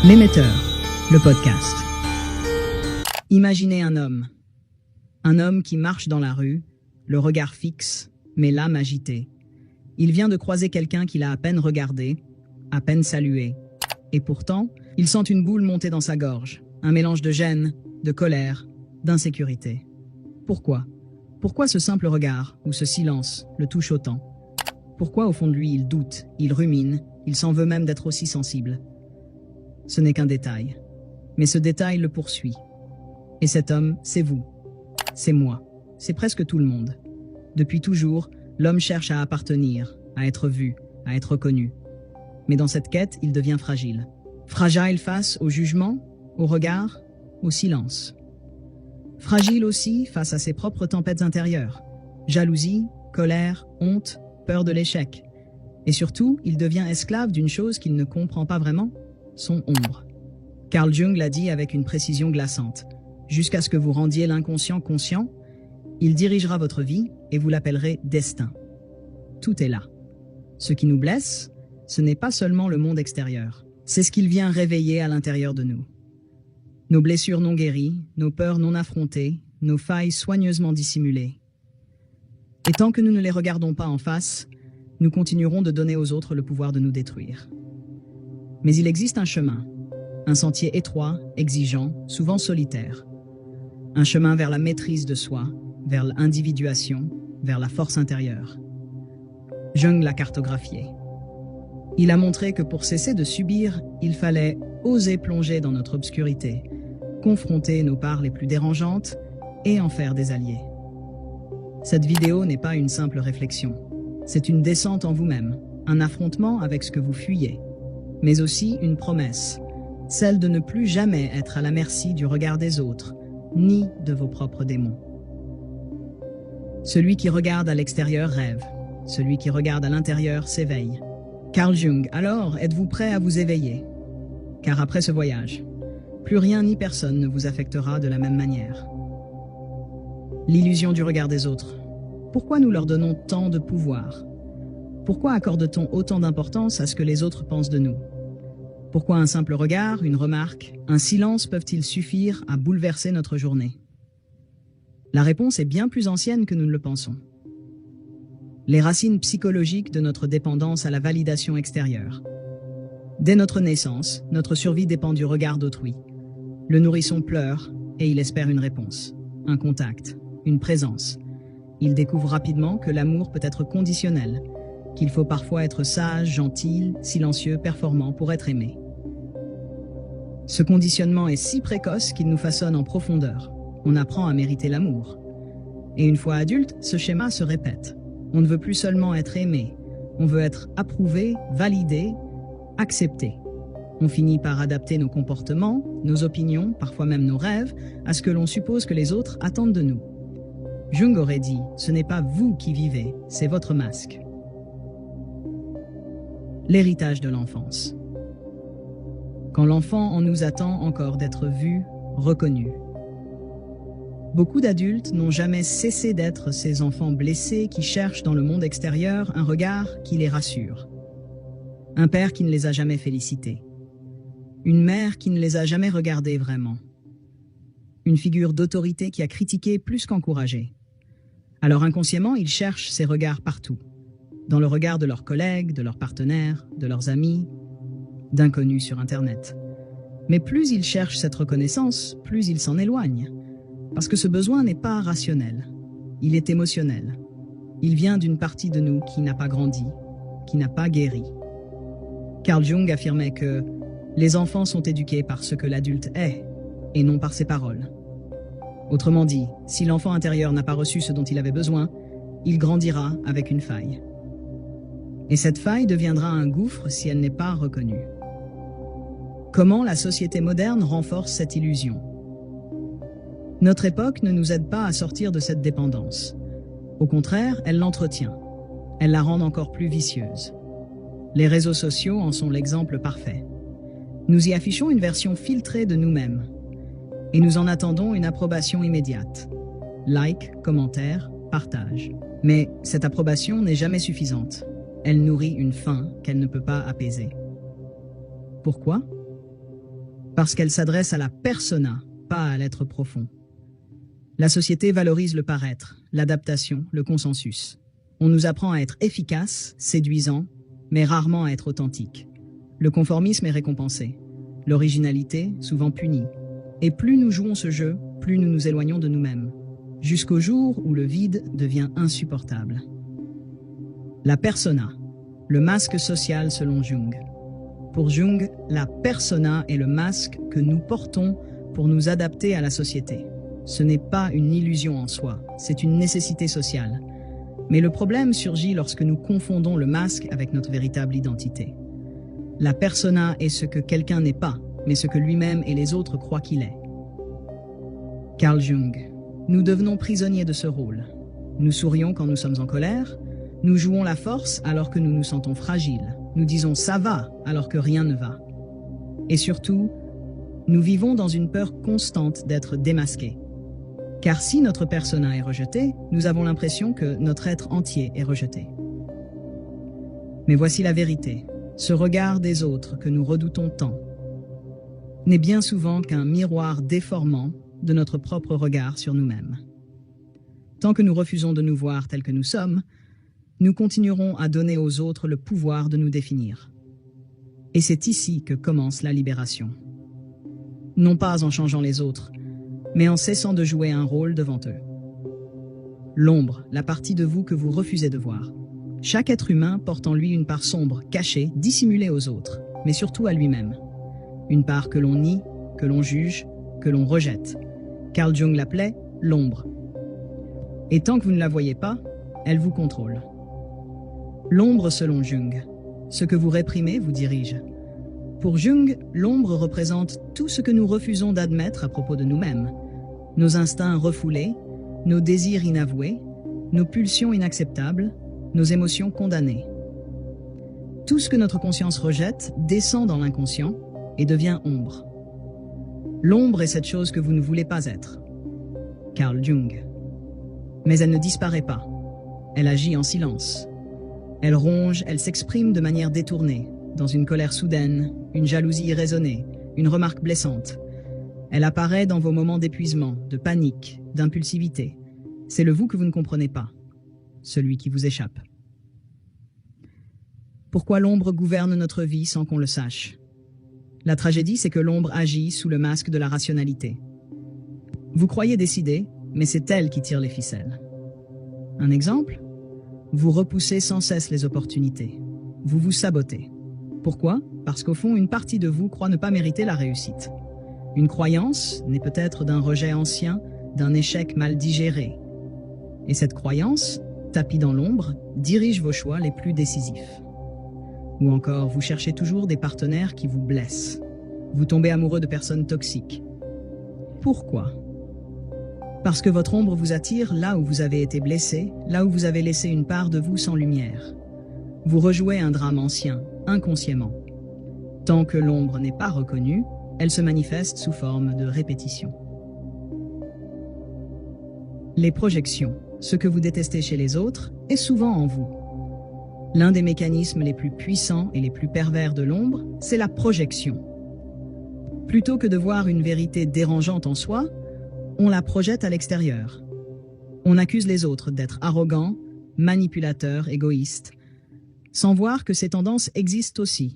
L'émetteur, le podcast. Imaginez un homme qui marche dans la rue, le regard fixe, mais l'âme agitée. Il vient de croiser quelqu'un qu'il a à peine regardé, à peine salué. Et pourtant, il sent une boule monter dans sa gorge, un mélange de gêne, de colère, d'insécurité. Pourquoi? Pourquoi ce simple regard, ou ce silence, le touche autant? Pourquoi au fond de lui il doute, il rumine, il s'en veut même d'être aussi sensible? Ce n'est qu'un détail. Mais ce détail le poursuit. Et cet homme, c'est vous. C'est moi. C'est presque tout le monde. Depuis toujours, l'homme cherche à appartenir, à être vu, à être reconnu. Mais dans cette quête, il devient fragile. Fragile face au jugement, au regard, au silence. Fragile aussi face à ses propres tempêtes intérieures. Jalousie, colère, honte, peur de l'échec. Et surtout, il devient esclave d'une chose qu'il ne comprend pas vraiment, son ombre. Carl Jung l'a dit avec une précision glaçante. Jusqu'à ce que vous rendiez l'inconscient conscient, il dirigera votre vie et vous l'appellerez destin. Tout est là. Ce qui nous blesse, ce n'est pas seulement le monde extérieur. C'est ce qu'il vient réveiller à l'intérieur de nous. Nos blessures non guéries, nos peurs non affrontées, nos failles soigneusement dissimulées. Et tant que nous ne les regardons pas en face, nous continuerons de donner aux autres le pouvoir de nous détruire. Mais il existe un chemin, un sentier étroit, exigeant, souvent solitaire. Un chemin vers la maîtrise de soi, vers l'individuation, vers la force intérieure. Jung l'a cartographié. Il a montré que pour cesser de subir, il fallait oser plonger dans notre obscurité, confronter nos parts les plus dérangeantes et en faire des alliés. Cette vidéo n'est pas une simple réflexion. C'est une descente en vous-même, un affrontement avec ce que vous fuyez, mais aussi une promesse, celle de ne plus jamais être à la merci du regard des autres, ni de vos propres démons. Celui qui regarde à l'extérieur rêve, celui qui regarde à l'intérieur s'éveille. Carl Jung, alors êtes-vous prêt à vous éveiller? Car après ce voyage, plus rien ni personne ne vous affectera de la même manière. L'illusion du regard des autres. Pourquoi nous leur donnons tant de pouvoir? Pourquoi accorde-t-on autant d'importance à ce que les autres pensent de nous? Pourquoi un simple regard, une remarque, un silence peuvent-ils suffire à bouleverser notre journée? La réponse est bien plus ancienne que nous ne le pensons. Les racines psychologiques de notre dépendance à la validation extérieure. Dès notre naissance, notre survie dépend du regard d'autrui. Le nourrisson pleure et il espère une réponse, un contact, une présence. Il découvre rapidement que l'amour peut être conditionnel, qu'il faut parfois être sage, gentil, silencieux, performant pour être aimé. Ce conditionnement est si précoce qu'il nous façonne en profondeur. On apprend à mériter l'amour. Et une fois adulte, ce schéma se répète. On ne veut plus seulement être aimé, on veut être approuvé, validé, accepté. On finit par adapter nos comportements, nos opinions, parfois même nos rêves, à ce que l'on suppose que les autres attendent de nous. Jung aurait dit, ce n'est pas vous qui vivez, c'est votre masque. L'héritage de l'enfance. Quand l'enfant en nous attend encore d'être vu, reconnu. Beaucoup d'adultes n'ont jamais cessé d'être ces enfants blessés qui cherchent dans le monde extérieur un regard qui les rassure. Un père qui ne les a jamais félicités. Une mère qui ne les a jamais regardés vraiment. Une figure d'autorité qui a critiqué plus qu'encouragé. Alors inconsciemment, ils cherchent ces regards partout. Dans le regard de leurs collègues, de leurs partenaires, de leurs amis, d'inconnus sur Internet. Mais plus ils cherchent cette reconnaissance, plus ils s'en éloignent. Parce que ce besoin n'est pas rationnel, il est émotionnel. Il vient d'une partie de nous qui n'a pas grandi, qui n'a pas guéri. Carl Jung affirmait que les enfants sont éduqués par ce que l'adulte est, et non par ses paroles. Autrement dit, si l'enfant intérieur n'a pas reçu ce dont il avait besoin, il grandira avec une faille. Et cette faille deviendra un gouffre si elle n'est pas reconnue. Comment la société moderne renforce cette illusion? Notre époque ne nous aide pas à sortir de cette dépendance. Au contraire, elle l'entretient. Elle la rend encore plus vicieuse. Les réseaux sociaux en sont l'exemple parfait. Nous y affichons une version filtrée de nous-mêmes. Et nous en attendons une approbation immédiate. Like, commentaire, partage. Mais cette approbation n'est jamais suffisante. Elle nourrit une faim qu'elle ne peut pas apaiser. Pourquoi? Parce qu'elle s'adresse à la persona, pas à l'être profond. La société valorise le paraître, l'adaptation, le consensus. On nous apprend à être efficace, séduisant, mais rarement à être authentique. Le conformisme est récompensé, l'originalité souvent punie. Et plus nous jouons ce jeu, plus nous nous éloignons de nous-mêmes, jusqu'au jour où le vide devient insupportable. La persona, le masque social selon Jung. Pour Jung, la persona est le masque que nous portons pour nous adapter à la société. Ce n'est pas une illusion en soi, c'est une nécessité sociale. Mais le problème surgit lorsque nous confondons le masque avec notre véritable identité. La persona est ce que quelqu'un n'est pas, mais ce que lui-même et les autres croient qu'il est. Carl Jung. Nous devenons prisonniers de ce rôle. Nous sourions quand nous sommes en colère, nous jouons la force alors que nous nous sentons fragiles, nous disons « ça va » alors que rien ne va. Et surtout, nous vivons dans une peur constante d'être démasqués. Car si notre persona est rejeté, nous avons l'impression que notre être entier est rejeté. Mais voici la vérité. Ce regard des autres que nous redoutons tant n'est bien souvent qu'un miroir déformant de notre propre regard sur nous-mêmes. Tant que nous refusons de nous voir tels que nous sommes, nous continuerons à donner aux autres le pouvoir de nous définir. Et c'est ici que commence la libération. Non pas en changeant les autres, mais en cessant de jouer un rôle devant eux. L'ombre, la partie de vous que vous refusez de voir. Chaque être humain porte en lui une part sombre, cachée, dissimulée aux autres, mais surtout à lui-même. Une part que l'on nie, que l'on juge, que l'on rejette. Carl Jung l'appelait l'ombre. Et tant que vous ne la voyez pas, elle vous contrôle. L'ombre selon Jung. Ce que vous réprimez vous dirige. Pour Jung, l'ombre représente tout ce que nous refusons d'admettre à propos de nous-mêmes. Nos instincts refoulés, nos désirs inavoués, nos pulsions inacceptables, nos émotions condamnées. Tout ce que notre conscience rejette descend dans l'inconscient et devient ombre. L'ombre est cette chose que vous ne voulez pas être. Carl Jung. Mais elle ne disparaît pas. Elle agit en silence. Elle ronge, elle s'exprime de manière détournée, dans une colère soudaine, une jalousie irraisonnée, une remarque blessante. Elle apparaît dans vos moments d'épuisement, de panique, d'impulsivité. C'est le vous que vous ne comprenez pas, celui qui vous échappe. Pourquoi l'ombre gouverne notre vie sans qu'on le sache? La tragédie, c'est que l'ombre agit sous le masque de la rationalité. Vous croyez décider, mais c'est elle qui tire les ficelles. Un exemple? Vous repoussez sans cesse les opportunités. Vous vous sabotez. Pourquoi? Parce qu'au fond, une partie de vous croit ne pas mériter la réussite. Une croyance naît peut-être d'un rejet ancien, d'un échec mal digéré. Et cette croyance, tapie dans l'ombre, dirige vos choix les plus décisifs. Ou encore, vous cherchez toujours des partenaires qui vous blessent. Vous tombez amoureux de personnes toxiques. Pourquoi? Parce que votre ombre vous attire là où vous avez été blessé, là où vous avez laissé une part de vous sans lumière. Vous rejouez un drame ancien, inconsciemment. Tant que l'ombre n'est pas reconnue, elle se manifeste sous forme de répétition. Les projections, ce que vous détestez chez les autres, est souvent en vous. L'un des mécanismes les plus puissants et les plus pervers de l'ombre, c'est la projection. Plutôt que de voir une vérité dérangeante en soi, on la projette à l'extérieur. On accuse les autres d'être arrogants, manipulateurs, égoïstes, sans voir que ces tendances existent aussi,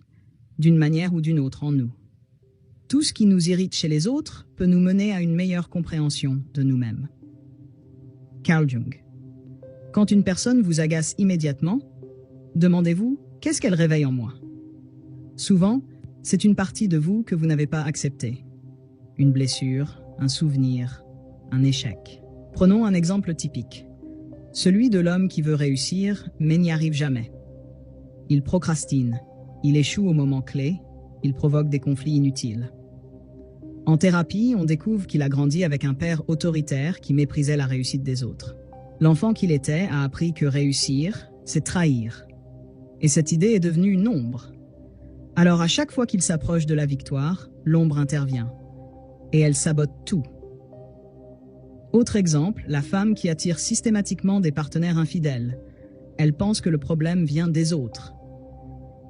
d'une manière ou d'une autre en nous. Tout ce qui nous irrite chez les autres peut nous mener à une meilleure compréhension de nous-mêmes. Carl Jung. Quand une personne vous agace immédiatement, demandez-vous « qu'est-ce qu'elle réveille en moi ?» Souvent, c'est une partie de vous que vous n'avez pas acceptée. Une blessure, un souvenir, un échec. Prenons un exemple typique. Celui de l'homme qui veut réussir, mais n'y arrive jamais. Il procrastine, il échoue au moment clé, il provoque des conflits inutiles. En thérapie, on découvre qu'il a grandi avec un père autoritaire qui méprisait la réussite des autres. L'enfant qu'il était a appris que réussir, c'est trahir. Et cette idée est devenue une ombre. Alors à chaque fois qu'il s'approche de la victoire, l'ombre intervient. Et elle sabote tout. Autre exemple, la femme qui attire systématiquement des partenaires infidèles. Elle pense que le problème vient des autres.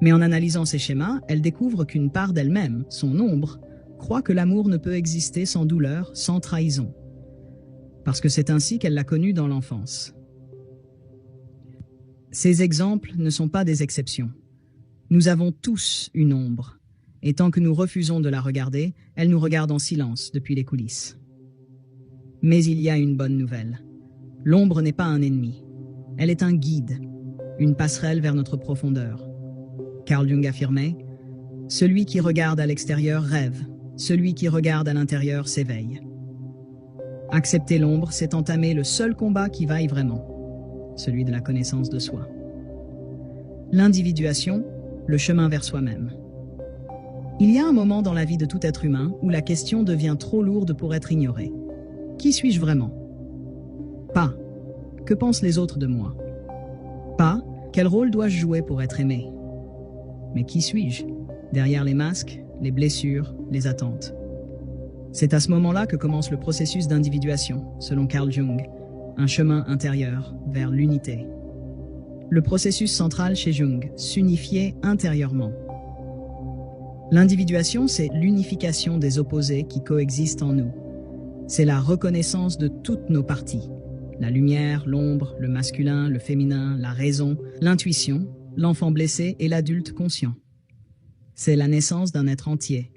Mais en analysant ces schémas, elle découvre qu'une part d'elle-même, son ombre, croit que l'amour ne peut exister sans douleur, sans trahison. Parce que c'est ainsi qu'elle l'a connu dans l'enfance. Ces exemples ne sont pas des exceptions. Nous avons tous une ombre, et tant que nous refusons de la regarder, elle nous regarde en silence depuis les coulisses. Mais il y a une bonne nouvelle. L'ombre n'est pas un ennemi. Elle est un guide, une passerelle vers notre profondeur. Carl Jung affirmait « Celui qui regarde à l'extérieur rêve, celui qui regarde à l'intérieur s'éveille ». Accepter l'ombre, c'est entamer le seul combat qui vaille vraiment, celui de la connaissance de soi. L'individuation, le chemin vers soi-même. Il y a un moment dans la vie de tout être humain où la question devient trop lourde pour être ignorée. Qui suis-je vraiment? Pas. Que pensent les autres de moi? Pas. Quel rôle dois-je jouer pour être aimé? Mais qui suis-je? Derrière les masques, les blessures, les attentes. C'est à ce moment-là que commence le processus d'individuation, selon Carl Jung, un chemin intérieur vers l'unité. Le processus central chez Jung, s'unifier intérieurement. L'individuation, c'est l'unification des opposés qui coexistent en nous. C'est la reconnaissance de toutes nos parties. La lumière, l'ombre, le masculin, le féminin, la raison, l'intuition, l'enfant blessé et l'adulte conscient. C'est la naissance d'un être entier.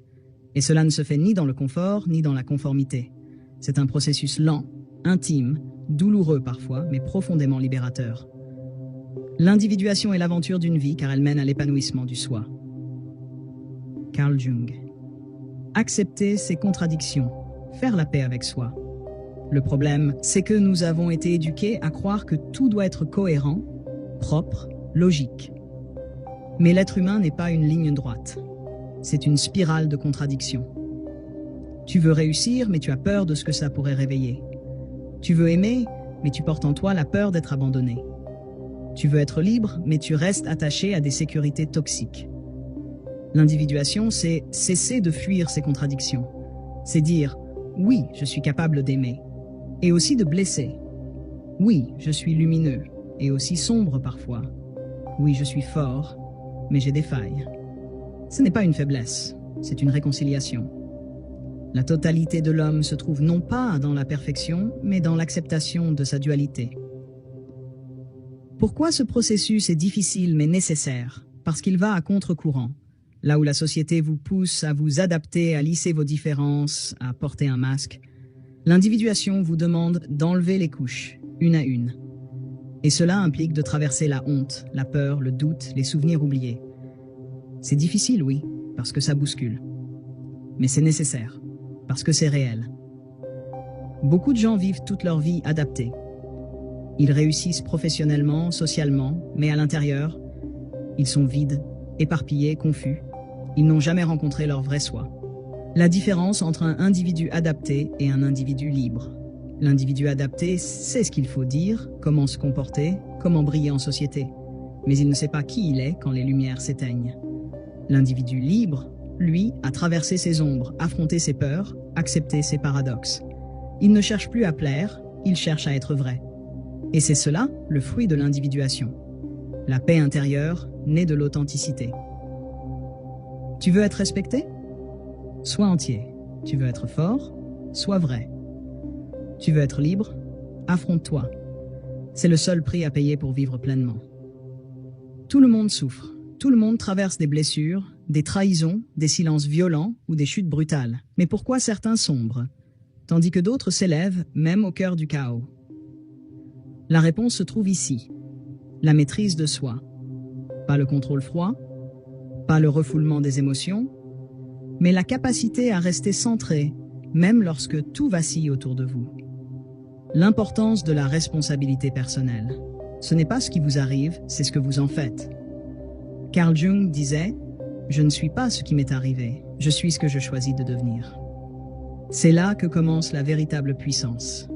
Et cela ne se fait ni dans le confort, ni dans la conformité. C'est un processus lent, intime, douloureux parfois, mais profondément libérateur. L'individuation est l'aventure d'une vie car elle mène à l'épanouissement du soi. Carl Jung. Accepter ses contradictions, faire la paix avec soi. Le problème, c'est que nous avons été éduqués à croire que tout doit être cohérent, propre, logique. Mais l'être humain n'est pas une ligne droite. C'est une spirale de contradictions. Tu veux réussir, mais tu as peur de ce que ça pourrait réveiller. Tu veux aimer, mais tu portes en toi la peur d'être abandonné. Tu veux être libre, mais tu restes attaché à des sécurités toxiques. L'individuation, c'est cesser de fuir ces contradictions. C'est dire « oui, je suis capable d'aimer » et aussi de blesser. « Oui, je suis lumineux et aussi sombre parfois. Oui, je suis fort, mais j'ai des failles. » Ce n'est pas une faiblesse, c'est une réconciliation. La totalité de l'homme se trouve non pas dans la perfection, mais dans l'acceptation de sa dualité. Pourquoi ce processus est difficile mais nécessaire? Parce qu'il va à contre-courant. Là où la société vous pousse à vous adapter, à lisser vos différences, à porter un masque, l'individuation vous demande d'enlever les couches, une à une. Et cela implique de traverser la honte, la peur, le doute, les souvenirs oubliés. C'est difficile, oui, parce que ça bouscule. Mais c'est nécessaire, parce que c'est réel. Beaucoup de gens vivent toute leur vie adaptés. Ils réussissent professionnellement, socialement, mais à l'intérieur, ils sont vides, éparpillés, confus. Ils n'ont jamais rencontré leur vrai soi. La différence entre un individu adapté et un individu libre. L'individu adapté sait ce qu'il faut dire, comment se comporter, comment briller en société. Mais il ne sait pas qui il est quand les lumières s'éteignent. L'individu libre, lui, a traversé ses ombres, affronté ses peurs, accepté ses paradoxes. Il ne cherche plus à plaire, il cherche à être vrai. Et c'est cela, le fruit de l'individuation. La paix intérieure, née de l'authenticité. Tu veux être respecté? Sois entier. Tu veux être fort? Sois vrai. Tu veux être libre? Affronte-toi. C'est le seul prix à payer pour vivre pleinement. Tout le monde souffre. Tout le monde traverse des blessures, des trahisons, des silences violents ou des chutes brutales. Mais pourquoi certains sombrent, tandis que d'autres s'élèvent, même au cœur du chaos? La réponse se trouve ici. La maîtrise de soi. Pas le contrôle froid, pas le refoulement des émotions, mais la capacité à rester centré, même lorsque tout vacille autour de vous. L'importance de la responsabilité personnelle. Ce n'est pas ce qui vous arrive, c'est ce que vous en faites. Carl Jung disait « Je ne suis pas ce qui m'est arrivé, je suis ce que je choisis de devenir ». C'est là que commence la véritable puissance.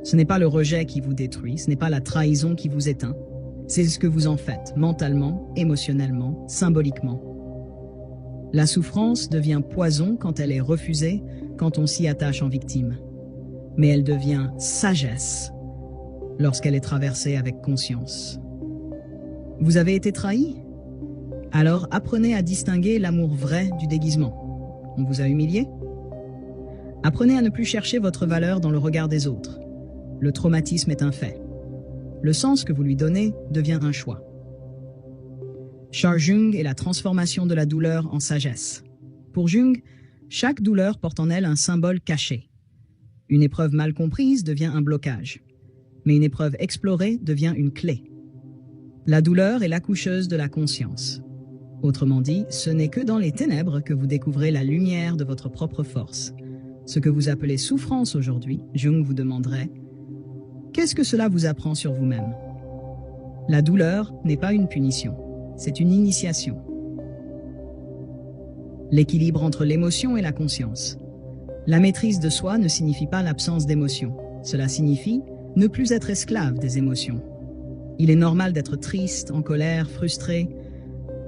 Ce n'est pas le rejet qui vous détruit, ce n'est pas la trahison qui vous éteint. C'est ce que vous en faites, mentalement, émotionnellement, symboliquement. La souffrance devient poison quand elle est refusée, quand on s'y attache en victime. Mais elle devient sagesse lorsqu'elle est traversée avec conscience. Vous avez été trahi? Alors apprenez à distinguer l'amour vrai du déguisement. On vous a humilié? Apprenez à ne plus chercher votre valeur dans le regard des autres. Le traumatisme est un fait. Le sens que vous lui donnez devient un choix. Carl Jung et la transformation de la douleur en sagesse. Pour Jung, chaque douleur porte en elle un symbole caché. Une épreuve mal comprise devient un blocage, mais une épreuve explorée devient une clé. La douleur est l'accoucheuse de la conscience. Autrement dit, ce n'est que dans les ténèbres que vous découvrez la lumière de votre propre force. Ce que vous appelez souffrance aujourd'hui, Jung vous demanderait « Qu'est-ce que cela vous apprend sur vous-même » La douleur n'est pas une punition, c'est une initiation. L'équilibre entre l'émotion et la conscience. La maîtrise de soi ne signifie pas l'absence d'émotion. Cela signifie ne plus être esclave des émotions. Il est normal d'être triste, en colère, frustré.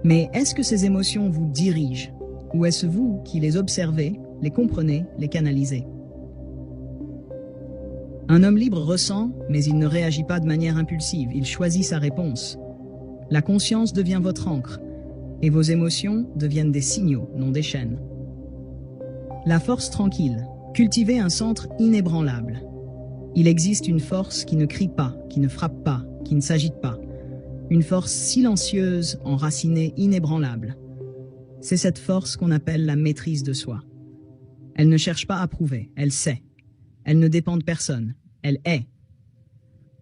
Mais est-ce que ces émotions vous dirigent? Ou est-ce vous qui les observez, les comprenez, les canalisez? Un homme libre ressent, mais il ne réagit pas de manière impulsive. Il choisit sa réponse. La conscience devient votre ancre, et vos émotions deviennent des signaux, non des chaînes. La force tranquille. Cultivez un centre inébranlable. Il existe une force qui ne crie pas, qui ne frappe pas, qui ne s'agite pas. Une force silencieuse, enracinée, inébranlable. C'est cette force qu'on appelle la maîtrise de soi. Elle ne cherche pas à prouver, elle sait. Elle ne dépend de personne, elle est.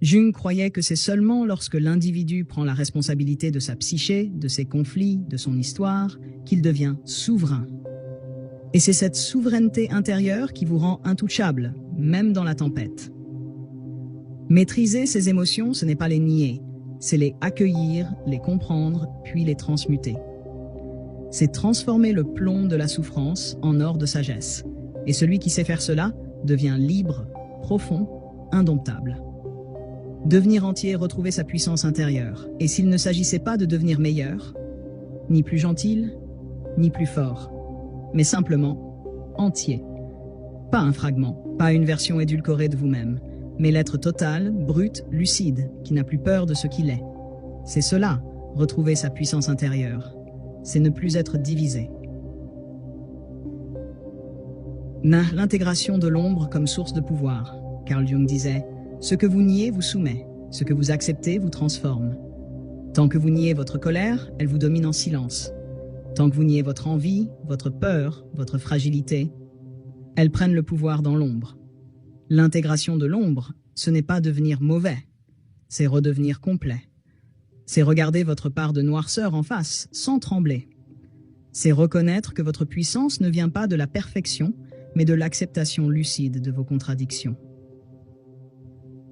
Jung croyait que c'est seulement lorsque l'individu prend la responsabilité de sa psyché, de ses conflits, de son histoire, qu'il devient souverain. Et c'est cette souveraineté intérieure qui vous rend intouchable, même dans la tempête. Maîtriser ses émotions, ce n'est pas les nier, c'est les accueillir, les comprendre, puis les transmuter. C'est transformer le plomb de la souffrance en or de sagesse. Et celui qui sait faire cela devient libre, profond, indomptable. Devenir entier et retrouver sa puissance intérieure. Et s'il ne s'agissait pas de devenir meilleur, ni plus gentil, ni plus fort, mais simplement entier. Pas un fragment, pas une version édulcorée de vous-même, mais l'être total, brut, lucide, qui n'a plus peur de ce qu'il est. C'est cela, retrouver sa puissance intérieure. C'est ne plus être divisé. L'intégration de l'ombre comme source de pouvoir. Carl Jung disait « Ce que vous niez vous soumet, ce que vous acceptez vous transforme. Tant que vous niez votre colère, elle vous domine en silence. Tant que vous niez votre envie, votre peur, votre fragilité, elles prennent le pouvoir dans l'ombre. L'intégration de l'ombre, ce n'est pas devenir mauvais, c'est redevenir complet. C'est regarder votre part de noirceur en face, sans trembler. C'est reconnaître que votre puissance ne vient pas de la perfection, mais de l'acceptation lucide de vos contradictions.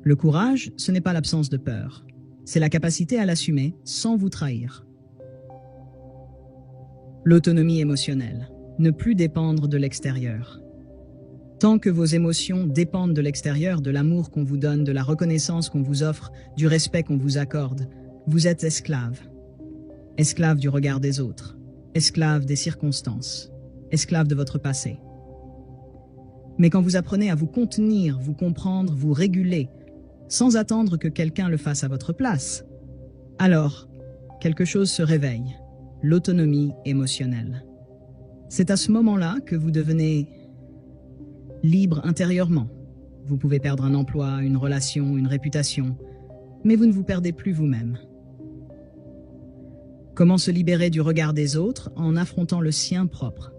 Le courage, ce n'est pas l'absence de peur, c'est la capacité à l'assumer sans vous trahir. L'autonomie émotionnelle, ne plus dépendre de l'extérieur. Tant que vos émotions dépendent de l'extérieur, de l'amour qu'on vous donne, de la reconnaissance qu'on vous offre, du respect qu'on vous accorde, vous êtes esclave. Esclave du regard des autres, esclave des circonstances, esclave de votre passé. Mais quand vous apprenez à vous contenir, vous comprendre, vous réguler, sans attendre que quelqu'un le fasse à votre place, alors, quelque chose se réveille, l'autonomie émotionnelle. C'est à ce moment-là que vous devenez libre intérieurement. Vous pouvez perdre un emploi, une relation, une réputation, mais vous ne vous perdez plus vous-même. Comment se libérer du regard des autres en affrontant le sien propre?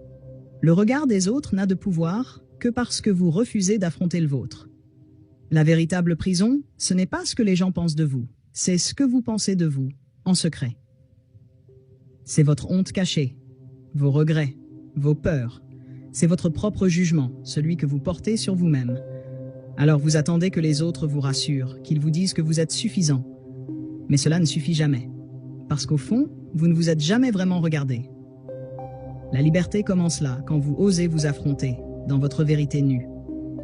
Le regard des autres n'a de pouvoir que parce que vous refusez d'affronter le vôtre. La véritable prison, ce n'est pas ce que les gens pensent de vous, c'est ce que vous pensez de vous, en secret. C'est votre honte cachée, vos regrets, vos peurs. C'est votre propre jugement, celui que vous portez sur vous-même. Alors vous attendez que les autres vous rassurent, qu'ils vous disent que vous êtes suffisant. Mais cela ne suffit jamais. Parce qu'au fond, vous ne vous êtes jamais vraiment regardé. La liberté commence là, quand vous osez vous affronter, dans votre vérité nue.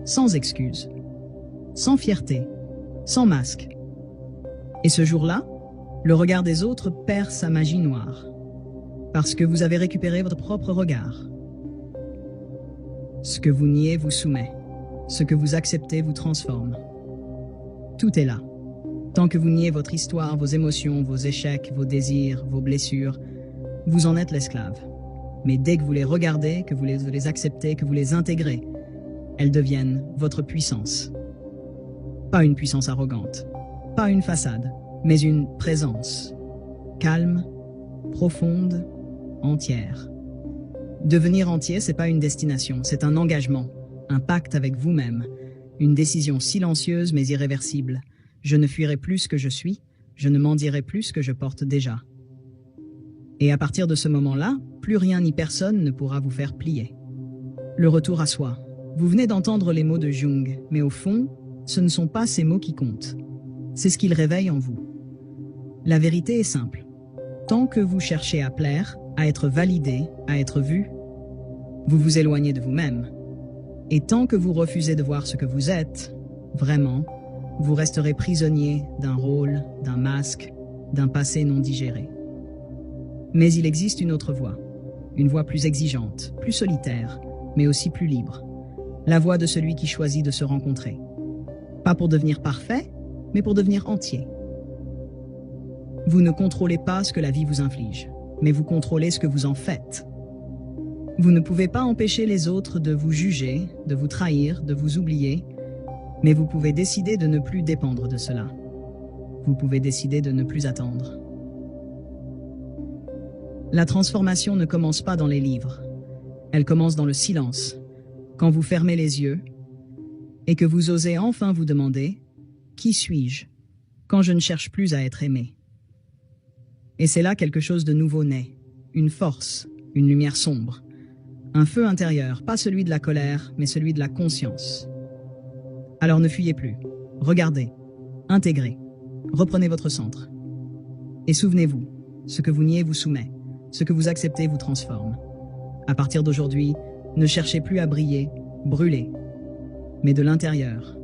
Sans excuse, sans fierté, sans masque. Et ce jour-là, le regard des autres perd sa magie noire. Parce que vous avez récupéré votre propre regard. Ce que vous niez vous soumet. Ce que vous acceptez vous transforme. Tout est là. Tant que vous niez votre histoire, vos émotions, vos échecs, vos désirs, vos blessures, vous en êtes l'esclave. Mais dès que vous les regardez, que vous les acceptez, que vous les intégrez, elles deviennent votre puissance. Pas une puissance arrogante, pas une façade, mais une présence. Calme, profonde, entière. Devenir entier, c'est pas une destination, c'est un engagement, un pacte avec vous-même, une décision silencieuse mais irréversible. Je ne fuirai plus ce que je suis, je ne m'en dirai plus ce que je porte déjà. Et à partir de ce moment-là, plus rien ni personne ne pourra vous faire plier. Le retour à soi. Vous venez d'entendre les mots de Jung, mais au fond, ce ne sont pas ces mots qui comptent. C'est ce qu'il réveille en vous. La vérité est simple. Tant que vous cherchez à plaire, à être validé, à être vu, vous vous éloignez de vous-même. Et tant que vous refusez de voir ce que vous êtes, vraiment, vous resterez prisonnier d'un rôle, d'un masque, d'un passé non digéré. Mais il existe une autre voie, une voie plus exigeante, plus solitaire, mais aussi plus libre. La voie de celui qui choisit de se rencontrer. Pas pour devenir parfait, mais pour devenir entier. Vous ne contrôlez pas ce que la vie vous inflige, mais vous contrôlez ce que vous en faites. Vous ne pouvez pas empêcher les autres de vous juger, de vous trahir, de vous oublier, mais vous pouvez décider de ne plus dépendre de cela. Vous pouvez décider de ne plus attendre. La transformation ne commence pas dans les livres. Elle commence dans le silence, quand vous fermez les yeux et que vous osez enfin vous demander « Qui suis-je » quand je ne cherche plus à être aimé. Et c'est là quelque chose de nouveau naît, une force, une lumière sombre, un feu intérieur, pas celui de la colère, mais celui de la conscience. Alors ne fuyez plus, regardez, intégrez, reprenez votre centre. Et souvenez-vous, ce que vous niez vous soumet, ce que vous acceptez vous transforme. À partir d'aujourd'hui, ne cherchez plus à briller, brûler, mais de l'intérieur,